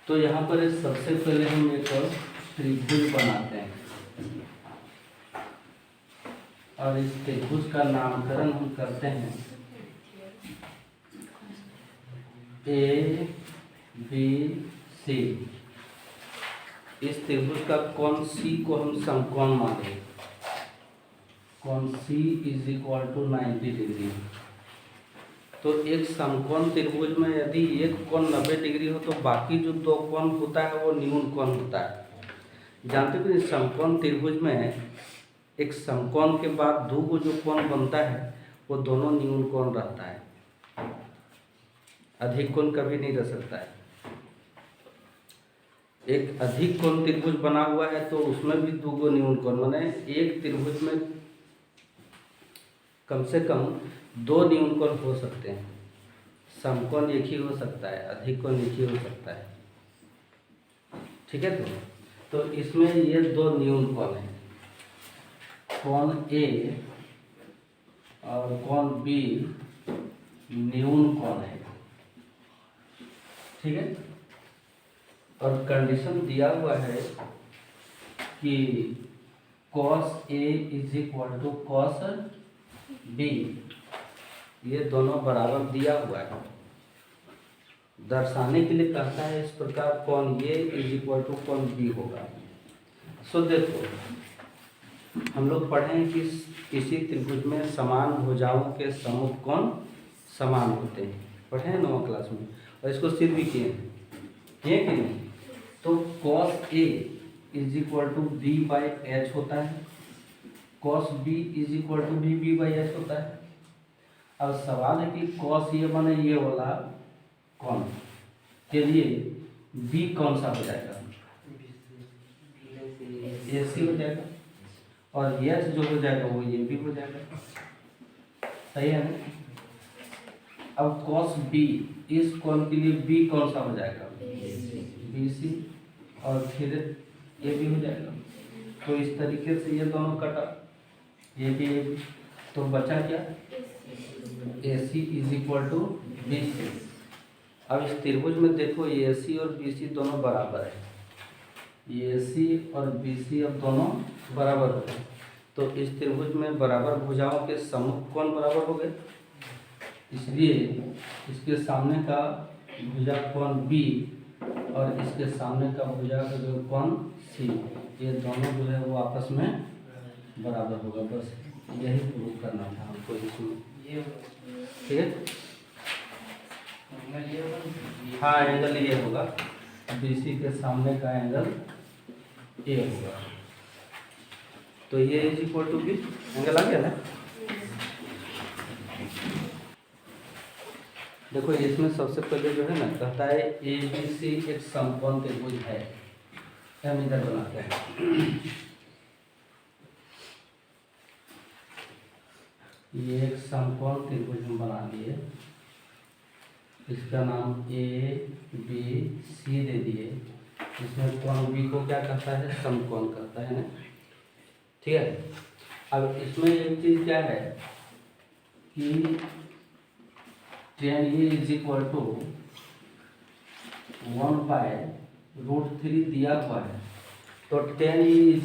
तो यहाँ पर सबसे पहले हम एक त्रिभुज बनाते हैं और इस त्रिभुज का नामकरण हम करते हैं ABC। इस त्रिभुज का कोण C को हम समकोण माने, कोण C = 90 डिग्री। तो एक समकोण त्रिभुज में यदि एक कोण 90 डिग्री हो तो बाकी जो दो कोण होता है वो न्यून कोण होता है। जानते हो इस समकोण त्रिभुज में एक समकोण के बाद दो को जो कोण बनता है वो दोनों न्यून कोण रहता है, अधिक कोण कभी नहीं रह सकता है। एक अधिक कोण त्रिभुज बना हुआ है तो उसमें भी दो गो न्यून कोण, माने एक त्रिभुज में कम से कम दो न्यून कोण हो सकते हैं। समकोण एक ही हो सकता है, अधिक कोण एक ही हो सकता है। ठीक है, तो इसमें ये दो न्यून कोण हैं, कोण A और कोण B न्यून कोण है। ठीक है, और कंडीशन दिया हुआ है कि cos A = cos B, ये दोनों बराबर दिया हुआ है। दर्शाने के लिए कहता है इस प्रकार कोण A = कोण B होगा। सो देखो हम लोग पढ़े हैं कि किसी त्रिभुज में समान भुजाओं के सम्मुख कोण समान होते हैं, पढ़े हैं 9वीं क्लास में, और इसको सिद्ध भी किए हैं, कि नहीं। तो cos A = B/h होता है, cos B = B/h होता है। अब सवाल है कि cos ये माने ये वाला कोण के लिए B कौन सा हो जाएगा, AC हो जाएगा, और H जो हो जाएगा वो ये भी हो जाएगा। सही है ना। अब cos B, इस कोण के लिए B कौन सा हो जाएगा, BC, और फिर ये भी हो जाएगा। तो इस तरीके से ये दोनों कटा, ये भी तो बचा क्या, AC = BC। अब इस त्रिभुज में देखो AC और BC दोनों बराबर है, AC और BC अब दोनों बराबर हो गए। तो इस त्रिभुज में बराबर भुजाओं के सम्मुख कोण बराबर हो गए, इसलिए इसके सामने का भुजा कोण B और इसके सामने का भुजा का जो कोण C, ये दोनों जो है वो आपस में बराबर होगा। बस यही प्रूव करना था हमको इसमें। ठीक है, हाँ एंगल ये होगा, BC के सामने का एंगल A होगा। तो ये = B एंगल आ गया ना। देखो इसमें सबसे पहले जो है ना कहता है ABC एक समकोण त्रिभुज है, हम इधर बनाते हैं। ये एक समकोण त्रिभुज हम बना लिए, इसका नाम ABC दे दिए। इसमें कोण B को क्या कहता है, समकोण कहता है ना। ठीक है, अब इसमें एक चीज क्या है कि tan A = 1/√3 दिया हुआ है। तो tan A =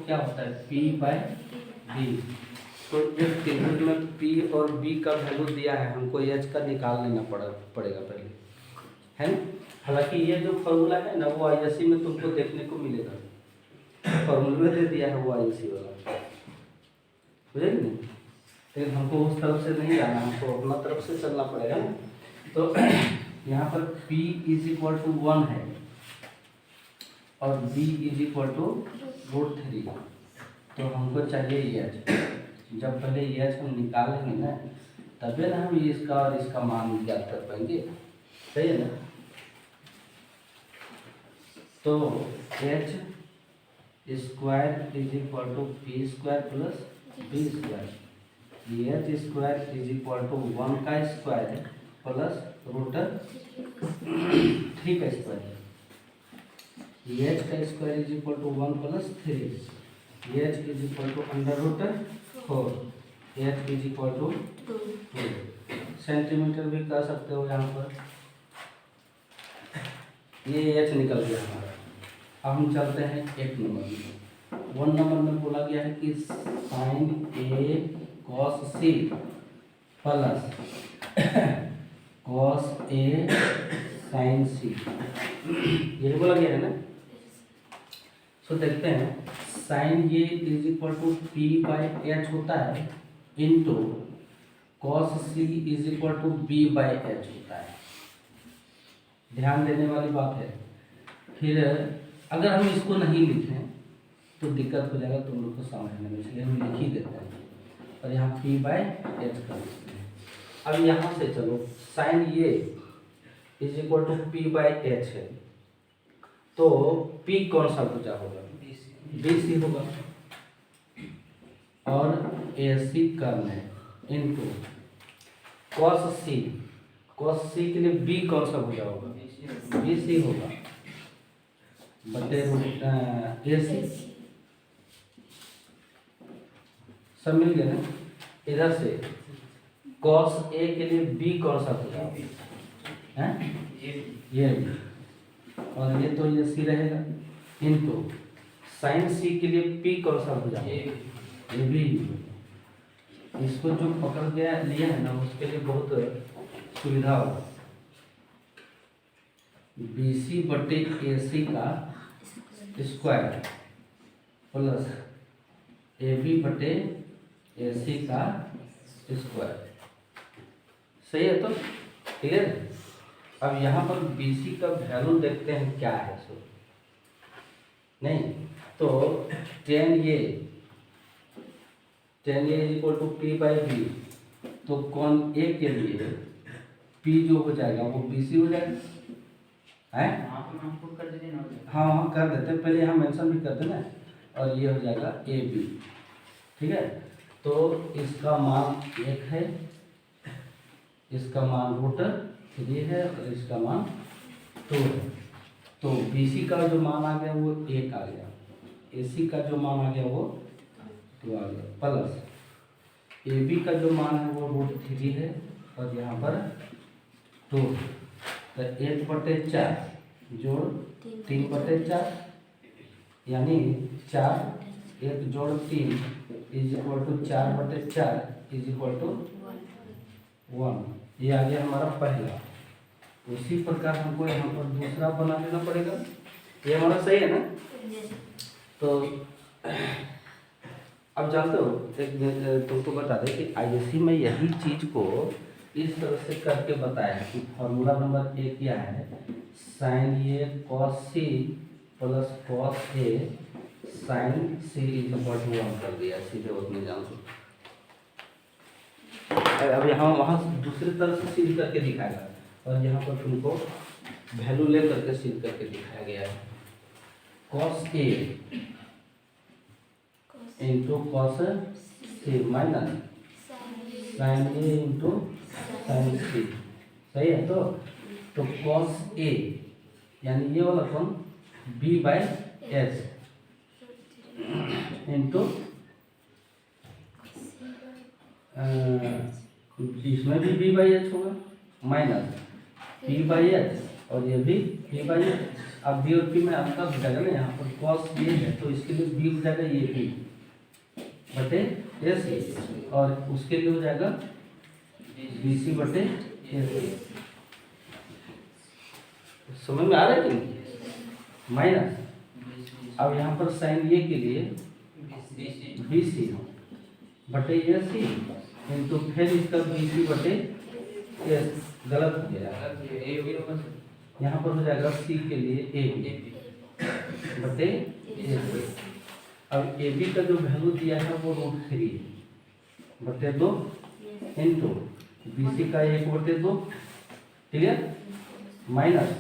क्या होता है, P/B। तो इस त्रिभुज में P और B का वैल्यू दिया है, हमको H का निकाल लेना पड़ेगा पहले, है ना। हालांकि ये जो फॉर्मूला है ना वो ISC में तुमको देखने को मिलेगा, फॉर्मूला दे दिया है वो ISC वाला, बुझेगी नहीं। लेकिन हमको उस तरफ से नहीं जाना, हमको अपना तरफ से चलना पड़ेगा। तो यहाँ पर P = 1 है और B = √3, तो हमको चाहिए H। जब पहले H हम निकालेंगे ना तभी ना हम इसका और इसका मान ज्ञात कर पाएंगे, सही है ना। तो H² = P² + B², H² = 1 का स्क्वायर प्लस √3 का स्क्वायर। H का स्क्वायर = 1 + 3, H = √4, H = 2। सेंटीमीटर भी कर सकते हो यहाँ पर। ये एच निकल गया हमारा। अब हम चलते हैं 1 नंबर में। 1 नंबर में बोला गया है कि sine A cos C plus cos A sine C, ये बोला गया है ना। सो देखते हैं, sine A is equal to P by H होता है into cos C is equal to B by H होता है। ध्यान देने वाली बात है। फिर अगर हम इसको नहीं लिखें तो दिक्कत हो जाएगा तुम लोग को समझने में, इसलिए हम लिख ही देते हैं और यहाँ पी बाई एच कर देते हैं। अब यहाँ से चलो, साइन ये is equal to P by H है, तो पी कौन सा भुजा होगा? बी सी होगा, और ए सी कर्ण है इंटू कॉस सी। कॉस सी के लिए बी कौन सा भुजा होगा? बी सी होगा बटे ए सी। सब मिल गया ना। इधर से कॉस ए के लिए बी कौन सा भुजा होगा? हैं? ये भी, और ये तो ये सी रहेगा इंटू साइन सी के लिए पी कौन सा भुजा? ये भी। इसको जो पकड़ गया लिया है ना, उसके लिए बहुत सुविधा होगा। बी सी बटे ए सी का स्क्वायर प्लस ए बी बटे ए सी का स्क्वायर। सही है? तो क्लियर है। अब यहाँ पर बी सी का वैल्यू देखते हैं क्या है। सो नहीं तो टेन ये is equal to P by B, तो कौन ए के लिए पी जो हो जाएगा वो बी सी हो जाएगा। है? हाँ कर देते हैं, पहले यहाँ मेंशन भी कर देना, और ये हो जाएगा ए बी। ठीक है, तो इसका मान 1 है, इसका मान √3 है, और इसका मान 2 है। तो बी सी का जो मान आ गया वो 1 आ गया, ए सी का जो मान आ गया वो 2 आ गया, प्लस ए बी का जो मान है वो √3 है, और यहाँ पर 2 है। तो 1/4 जोड़ 3/4 यानी 4, 1 जोड़ 3 is equal to 4/4 is equal to 1। ये आ गया हमारा पहला। उसी प्रकार हमको यहाँ पर दूसरा बना लेना पड़ेगा। ये हमारा सही है ना। तो अब जानते हो, एक तुमको बता दें कि आईएससी में यही चीज़ को इस तरह से करके बताया है कि फॉर्मूला नंबर 1 क्या है, sine A cos C plus cos A sine C is equal to 1 कर दिया सीधे उतने जान दो। अब यहाँ वहाँ दूसरी तरह से सीध करके दिखाएगा, और यहाँ पर तुमको वैल्यू ले करके सीध करके दिखाया गया है। Cos A into cos C minus sign A into sine सी। सही है? तो कॉस ए यानी ये वाला कौन, बी बाई एच इंटू इसमें भी बी बाई एच होगा माइनस पी बाई एच, और ये भी पी बाई एच। अब बी और पी में अंतर हो जाएगा ना, यहाँ पर कॉस ये है तो इसके लिए बी हो जाएगा ये पी बटे ए सी, और उसके लिए हो जाएगा बी सी बटे ए सी। समझ में आ रहा है कि नहीं? माइनस अब यहाँ पर साइन ए के लिए बी सी बटे ए सी इंटू फिर इसका बी सी बटे ए, गलत हो गया, यहाँ पर हो जाएगा सी के लिए ए बी बटे ए सी। अब ए बी का जो वैल्यू दिया है वो √3 बटे 2 इंटू बी सी का 1/2। क्लियर? माइनस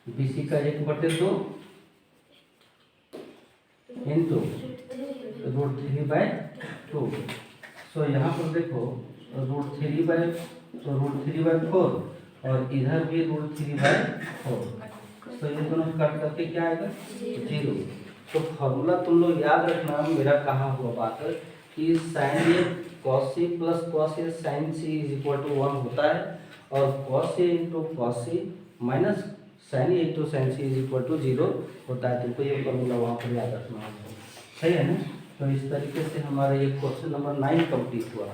बी सी का 1/2 इंटू √3/2। सो यहाँ पर देखो √3/4 और इधर भी √3/4। तो ये दोनों कट करके क्या आएगा? 0। तो फॉर्मूला तुम लोग याद रखना, मेरा कहा हुआ बात कि sine A cos c plus cos a sin c is equal to 1 होता है, और cos a into cos c minus sin a into sin c is equal to 0 होता है। तुमको ये फॉर्मूला वहाँ पर याद रखना होगा, सही है ना। तो इस तरीके से हमारा ये क्वेश्चन नंबर 9 कंप्लीट हुआ।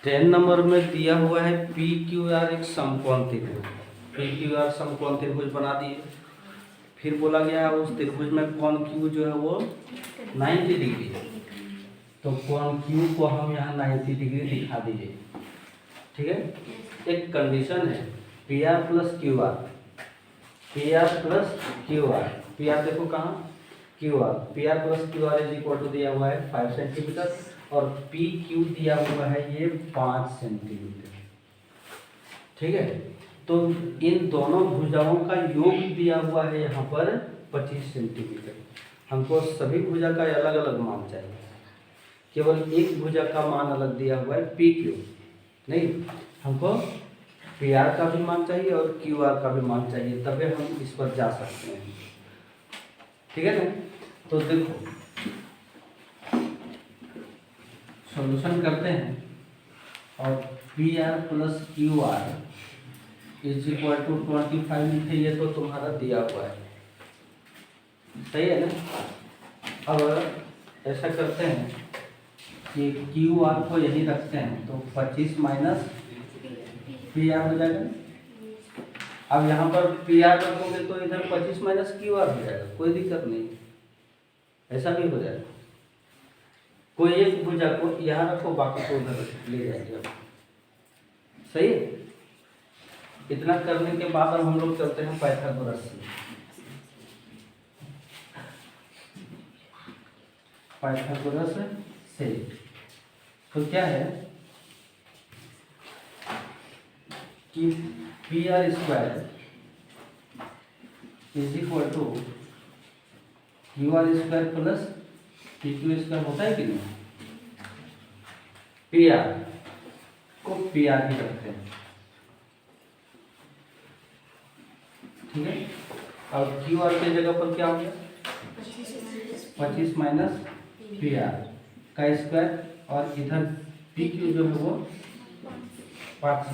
10 नंबर में दिया हुआ है पी क्यू आर एक समकोण त्रिभुज, पी क्यू आर समकोण त्रिभुज बना दिए। फिर बोला गया उस त्रिभुज में कोण क्यू जो है वो 90 डिग्री है, तो कोण क्यू को हम यहाँ 90 डिग्री दिखा दीजिए, ठीक है। एक कंडीशन है P R plus Q R, P R plus Q R, P R देखो कहाँ, Q R, P R plus Q R is equal to दिया हुआ है 5 सेंटीमीटर, और पी क्यू दिया हुआ है ये 5 सेंटीमीटर, ठीक है। तो इन दोनों भुजाओं का योग दिया हुआ है यहाँ पर 25 सेंटीमीटर। हमको सभी भुजा का अलग अलग मान चाहिए, केवल एक भुजा का मान अलग दिया हुआ है पी क्यू नहीं, हमको पी आर का भी मान चाहिए और क्यू आर का भी मान चाहिए, तभी हम इस पर जा सकते हैं, ठीक है ना। तो देखो सॉल्यूशन करते हैं, और P R plus Q R is equal to 25 लिखे, ये तो तुम्हारा दिया हुआ है, सही है ना। अब ऐसा करते हैं कि क्यू आर को यही रखते हैं, तो 25 माइनस पी आर हो जाएगा। अब यहाँ पर पी आर रखोगे तो इधर 25 माइनस क्यू आर हो जाएगा, कोई दिक्कत नहीं, ऐसा भी हो जाएगा। कोई एक भुजा को यहाँ रखो, बाकी को उधर ले जाएंगे, सही है। इतना करने के बाद अब हम लोग चलते हैं पाइथागोरस से। पाइथागोरस से तो क्या है कि P R square is equal to Q R square plus P Q square होता है कि नहीं। पी आर को पी आर ही रखते हैं, ठीक है। और क्यू आर की जगह पर क्या हो गया 25 माइनस पी आर का स्क्वायर, और इधर पी क्यू जो है वो 5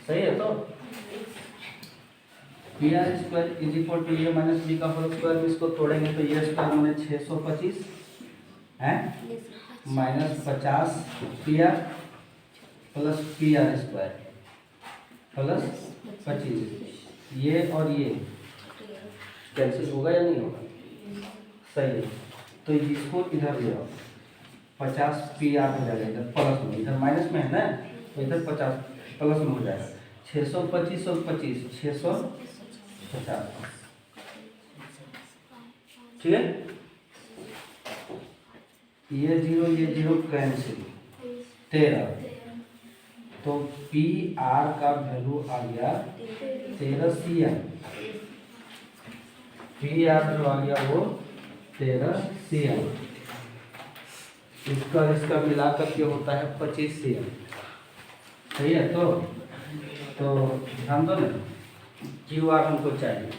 सही है। तो P R square is equal to A minus B का होल स्क्वायर, इसको तोड़ेंगे तो ये स्क्वायर मैंने 625 है minus 50 P R plus P R square plus 25, ये और ये कैंसिल होगा या नहीं होगा, सही है। तो इसको इधर ले आओ, 50 पी आर हो जाएगा, इधर प्लस में, इधर माइनस में है ना, तो इधर 50 प्लस में हो जाएगा। 625 और 25 650, ठीक है। ये जीरो कैंसिल 13, तो पी आर का वैल्यू आ गया 13 सी एम, पी आर जो आ गया वो 13 सी एम, इसका मिलाकर के होता है 25 सी एम, सही है। तो ध्यान दो ना, क्यू आर हमको चाहिए,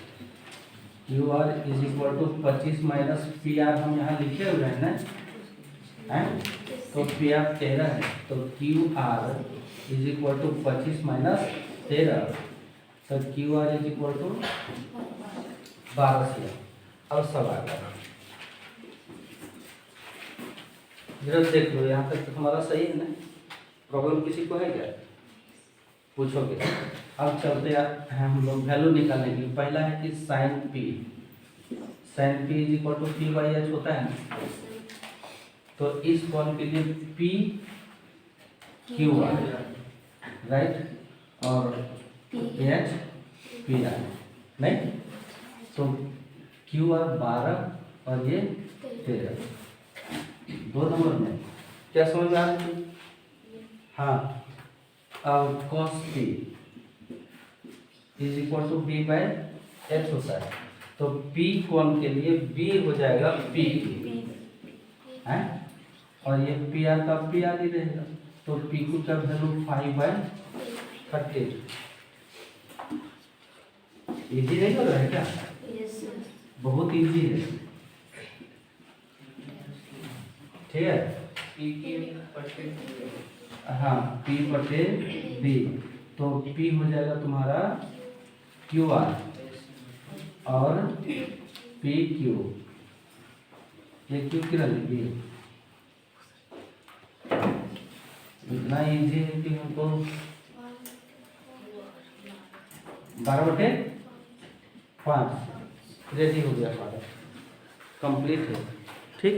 Q R is equal to 25 minus P R हम यहाँ लिखे हुए हैं ना, हैं, तो पी आर 13 है, तो Q R is equal to 25 minus 13, तो Q R is equal to 12 C M. अब सवाल जरा देख लो, यहाँ तक तो हमारा सही है ना, प्रॉब्लम किसी को है क्या, पूछोगे। अब चलते हैं हम लोग वैल्यू निकालने के लिए। पहला है कि sine P is equal to P by H होता है ना, तो इस कोण के लिए पी क्यू आर राइट, और एच पी आर नहीं, तो क्यू आर 12 और ये 13, 2 नंबर में क्या समझ में आ रही थी। हाँ, अब cos p is equal to B by H होता है, तो p कोण के लिए b हो जाएगा p है, और ये पी आर का पी आर ही रहेगा, तो पी क्यू का वैल्यू 5/13। इजी नहीं हो रहा है क्या, बहुत इजी है, ठीक है। हाँ, P बटे B, तो P हो जाएगा तुम्हारा QR और PQ, ये Q कितना लिखी है, इतना इजी है कि हमको 12/5 रेडी हो गया, फादर कंप्लीट है, ठीक।